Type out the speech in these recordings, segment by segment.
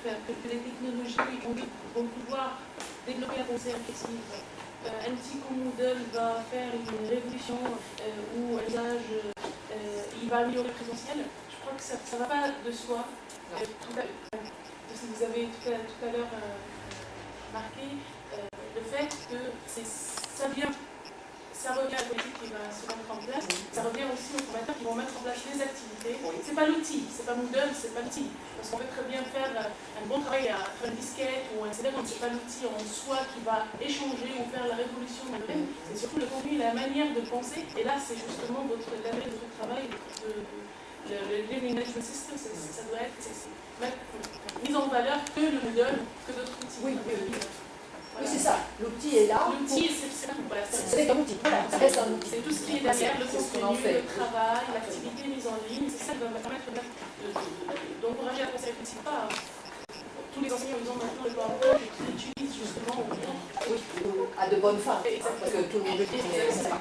faire, que les technologies vont pouvoir développer la pensée réflexive. Un outil comme Moodle va faire une révolution où l'usage il va améliorer le présentiel. Je crois que ça ne va pas de soi. Vous avez tout à l'heure marqué le fait que ça revient à la politique qui va se mettre en place, ça revient aussi aux formateurs qui vont mettre en place les activités. C'est pas l'outil, c'est pas Moodle, c'est pas l'outil. Parce qu'on peut très bien faire un bon travail à faire une disquette ou un CD, donc c'est pas l'outil en soi qui va échanger ou faire la révolution dans le domaine, c'est surtout le contenu, la manière de penser. Et là, c'est justement votre travail, le Learning Management System, ça doit être mis en valeur que le Moodle, que d'autres outils. Oui, oui, c'est ça. L'outil est là. L'outil, c'est un outil. Voilà, ça reste un outil. C'est tout ce qui est derrière, le contenu, le travail, l'activité mise en ligne. C'est ça qui va permettre d'encourager la pensée réflexive. Pas tous les enseignants ils ont maintenant le PowerPoint et qui l'utilisent justement à de bonnes fins. Parce que tout le monde le dit, mais c'est pas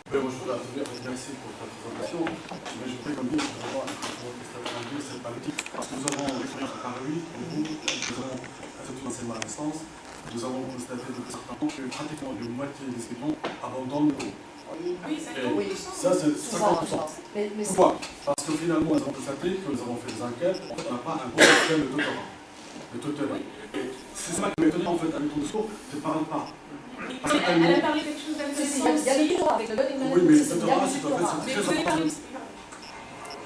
moi, je voudrais remercier pour ta présentation, mais je voudrais comme dire que c'est pas l'outil. Parce que nous avons l'expérience à Paris, nous avons effectué l'enseignement à distance, nous avons constaté depuis certains temps que pratiquement la moitié des étudiants abandonnent le cours. Oui, ça c'est 50%. Pourquoi? Parce que finalement, nous avons constaté que nous avons fait des enquêtes, en fait, on n'a pas un bon système de tutorat. C'est ça qui m'a étonné en fait avec ton discours, tu ne parles pas. Elle a parlé quelque chose d'intéressant. Il y a le tutorat avec le learning management. Oui, mais le tutorat, c'est très important.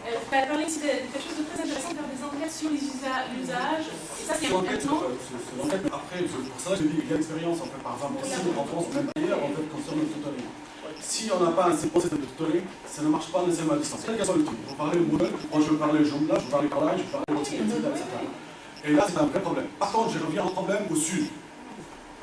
Elle a parlé aussi de quelque chose de très intéressant, faire des enquêtes sur l'usage. Et ça, c'est important. C'est l'enquête, après, pour ça, je dis qu'il y a l'expérience, en fait, par exemple, ici, en France, même ailleurs, en fait, concernant le tutoring. Si on n'a pas un système de tutoring, ça ne marche pas nécessairement à distance. Quel que soit l'outil. Vous parlez le Moodle, moi je veux parler le Joomla, je veux parler Collage, je veux parler l'outil, etc. Et là, c'est un vrai problème. Par contre, je reviens au problème au sud.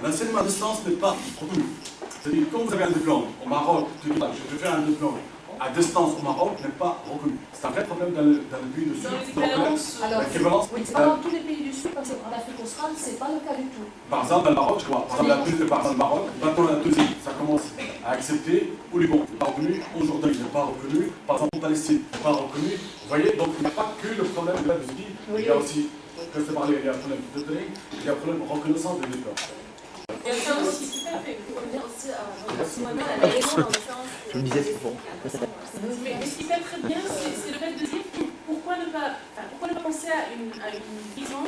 L'enseignement à distance n'est pas reconnu. C'est-à-dire, quand vous avez un diplôme au Maroc, tu dis, je fais un diplôme à distance au Maroc, n'est pas reconnu. C'est un vrai problème dans le pays du Sud. Alors, oui, c'est pas dans tous les pays du Sud, parce qu'en Afrique australe, c'est pas le cas du tout. Par exemple, dans le Maroc, je crois, par exemple, le Maroc, maintenant la deuxième, ça commence à accepter, au Liban, il n'est pas reconnu, au Jourdain, il n'est pas reconnu, par exemple, en Palestine, il n'est pas reconnu. Vous voyez, donc il n'y a pas que le problème de la musique, il y a aussi, comme je t'ai parlé, il y a un problème de tutoring, il y a un problème de reconnaissance des diplômes. Et ça aussi, tout à fait. Je me disais, c'est bon. Mais ce qui fait très bien, c'est le fait de dire pourquoi ne pas penser à une vision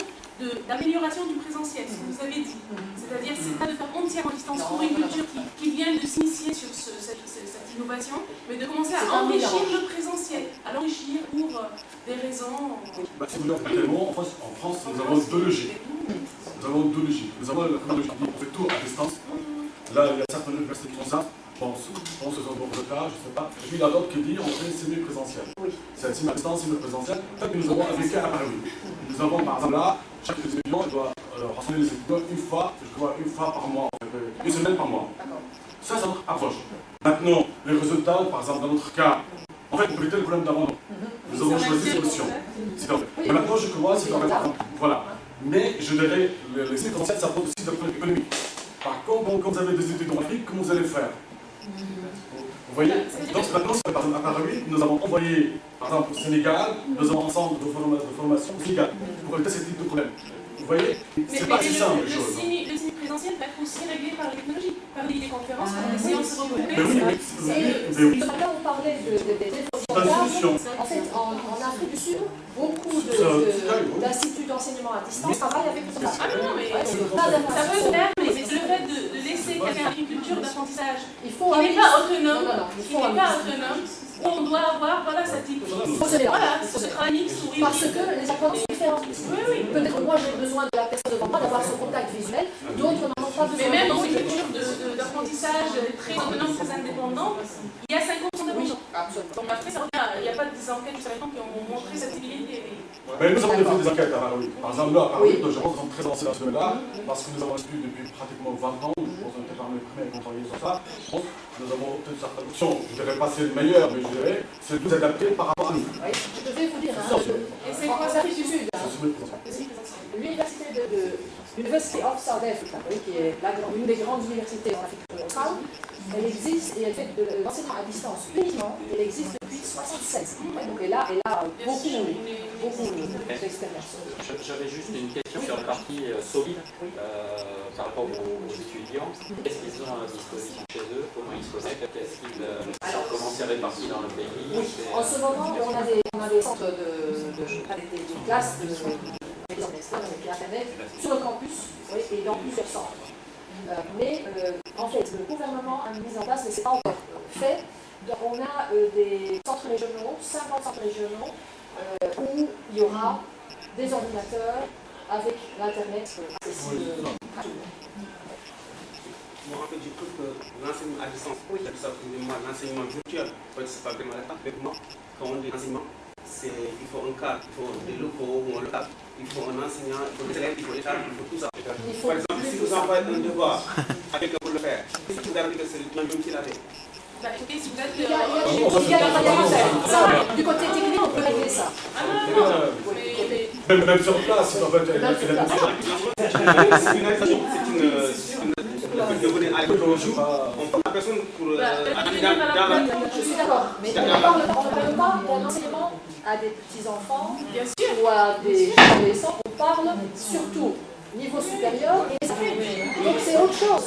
d'amélioration du présentiel, ce que vous avez dit. C'est-à-dire, c'est pas de faire entièrement à distance pour une culture qui vient de s'initier sur cette innovation, mais de commencer à enrichir le présentiel, à l'enrichir pour des raisons. Si vous voulez, actuellement, en France, nous avons deux logiques. Nous avons deux logiques. Nous avons la première logique qui dit on fait tout à distance. Là, il y a certaines universités qui font ça. Je pense que c'est un bon retard, je ne sais pas. Et puis il y a d'autres qui disent on fait semi-présentiel. C'est à distance, semi-présentiel. Peut-être que nous avons avec à Paris. Nous avons par exemple là, chaque étudiant doit rassembler les étudiants une fois par mois, en fait, une semaine par mois. Ça, c'est notre approche. Maintenant, les résultats, par exemple, dans notre cas, en fait, pour éviter le problème d'abandon, nous avons choisi une solution. Mais maintenant, je crois, c'est par exemple, voilà. Mais je dirais, les semi-présentiels, ça pose aussi des problèmes économiques. Par contre, quand vous avez des étudiants en Afrique, comment vous allez faire? Vous voyez? Donc maintenant, par exemple, à Paris, nous avons envoyé, par exemple, au Sénégal, nous avons un centre de formation au Sénégal pour éviter ce type de problème. Vous voyez? C'est pas si simple, les choses. Le semi-présentiel va être aussi réglé par les technologies, par les conférences, par les séances regroupées. Mais oui. Là, on parlait en fait, en Afrique du Sud, beaucoup d'instituts d'enseignement à distance travaillent avec le Ah non, mais ça peut se faire, mais c'est le fait de laisser quelqu'un une culture d'apprentissage qui n'est pas autonome, où on doit avoir, voilà, cette type ce travail mixte. Parce que les apprenants sont différents. Peut-être que moi j'ai besoin de la personne devant moi d'avoir ce contact visuel, d'autres n'en ont pas besoin. Mais même dans une culture d'apprentissage très autonome, très indépendant, il y a 50% d'abandon. Donc après, ça revient, il n'y a pas des enquêtes jusqu'à maintenant qui ont montré cette stabilité. Mais nous avons fait des enquêtes à Paris. Par exemple, là, à Paris, je pense qu'on est très avancés dans ce domaine-là, parce que nous avons étudié depuis pratiquement 20 ans, je pense qu'on était parmi les premiers à travailler sur ça. Donc, nous avons obtenu certaines options, je ne dirais pas c'est le meilleur, mais je dirais c'est de nous adapter par rapport à nous. Oui, je vais vous dire, Et c'est quoi ça du Sud? L'université de University of South Africa, qui est une des grandes universités en Afrique australe, elle existe et elle fait de l'enseignement à distance uniquement. Elle existe depuis 1976. Donc elle a beaucoup d'expérience. J'avais juste une question sur la partie solide par rapport aux étudiants. Qu'est-ce qu'ils ont à disposition chez eux? Comment ils se connectent? Comment c'est réparti dans le pays? Oui. En ce moment, on a des centres des classes des organismes avec Internet sur le campus et dans plusieurs centres. Mais en fait, le gouvernement a mis en place, mais ce n'est pas encore fait. Donc, on a des centres régionaux, 50 centres régionaux, où il y aura des ordinateurs avec l'Internet accessible à tout le monde. Moi, en fait, je trouve que l'enseignement à distance, l'enseignement virtuel, c'est pas vraiment la mais moi, quand on dit enseignement, il faut un cadre, il faut des locaux où on le cadre, il faut un enseignant, il faut des élèves, il faut des tables, il faut tout ça. Par exemple, si vous envoyez un devoir à quelqu'un pour le faire, si vous gardez que c'est le même qui l'a fait. Écoutez, si vous êtes... Il y a des manières à faire. Ça, du côté technique, on peut régler ça. Même sur place, en fait, il a C'est de venir à l'école aujourd'hui, on prend la personne pour... Je suis d'accord, mais on ne parle pas d'un enseignement à des petits-enfants ou à des adolescents, on parle surtout niveau supérieur et donc c'est autre chose.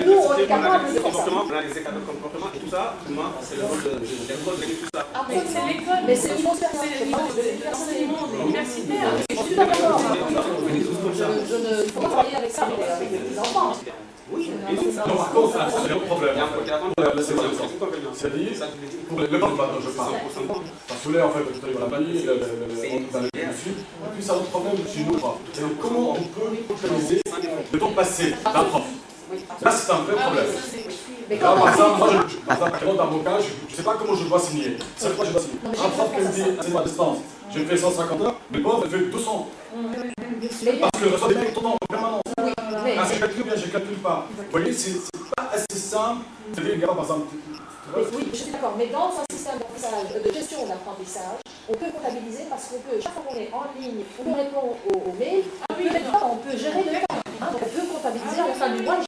Nous, on est capable de faire ça. On a des écarts de comportement et tout ça, c'est le rôle de l'école de tout ça. C'est l'école, mais c'est le niveau supérieur. C'est le niveau de l'enseignement universitaire. Je suis d'accord. Je ne faut pas travailler avec ça, mais avec les petits-enfants. Oui, non, par contre, c'est un problème. C'est-à-dire, pour le peuple dont je parle, parce que là, en fait, tout à l'heure, la Mali, dans le sud, et puis c'est un autre problème chez nous. C'est comment on peut utiliser le temps passé d'un prof. Là, c'est un vrai problème. Là, par exemple, moi, dans mon cas, je ne sais pas comment je dois signer. C'est quoi je dois signer. Un prof qui me dit, c'est à distance, je fais 150 heures, mais le prof, elle fait 200. Parce que je reçois des mails tournants en permanence. Ah, je calcule bien, je ne calcule pas. Vous voyez, c'est pas assez simple. Vous savez, par exemple. Oui, je suis d'accord, mais dans un système de gestion d'apprentissage, on peut comptabiliser parce qu'on peut, chaque fois qu'on est en ligne, on peut répondre aux mails, on peut gérer le temps. Donc on peut comptabiliser à la fin du mois.